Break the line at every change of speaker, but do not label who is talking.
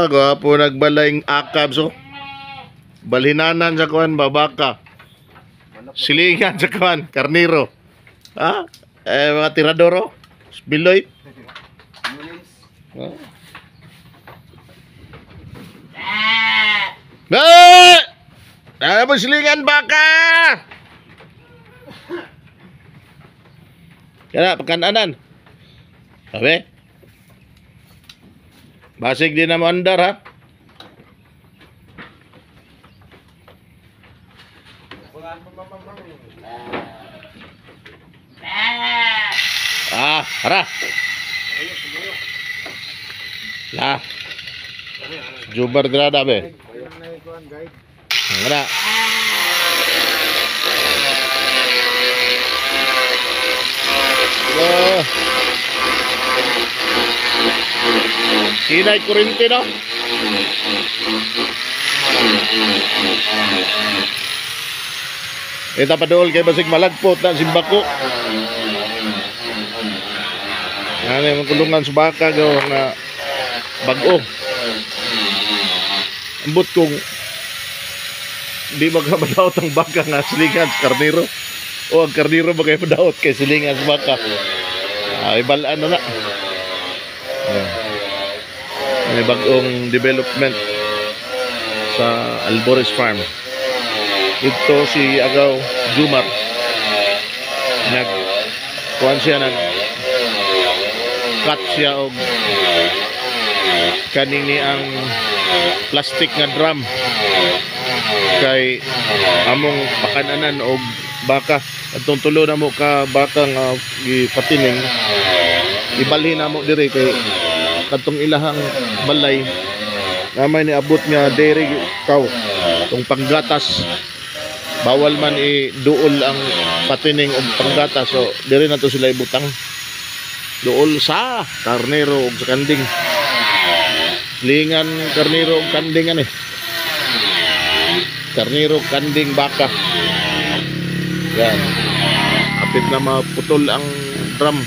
gwapo nagbalayng akab so. Balhinanan sa kuan babaka. Silingan sa kuan karniro. Ha? Mga tiradoro. Biloy. Ano ba silingan baka? Kaya pagkananan. Sabi? Basig din na mandar ha? Hara. Lah. Jubar grada be. Ngana. Kinay kurente no? Ita padol kay basig malagpot na simbako. Ano yung kulungan sa baka gaw na bag-o. Ambot kung di magkabadaot ang baka nga silingan sa karniro. O ang karniro magkabadaot kay silingan sa baka. Ibalaan na na. May bag-ong development sa Albores Farm. Ito si Agaw Jumar. Kuhan siya cut siya og kanini ang plastic nga drum kay among pakananan og baka atong tulo na mo ka baka nga gipatining ibalhin na mo dire kay katong ilahang balay namay ni abot nga dairy cow tong panggatas bawal man i-duol ang patining og panggatas so dire na to sila ibutang duol sa karnero ug sa kanding lingan karnero ug kanding ani karnero kanding baka yan apit na maputol ang drum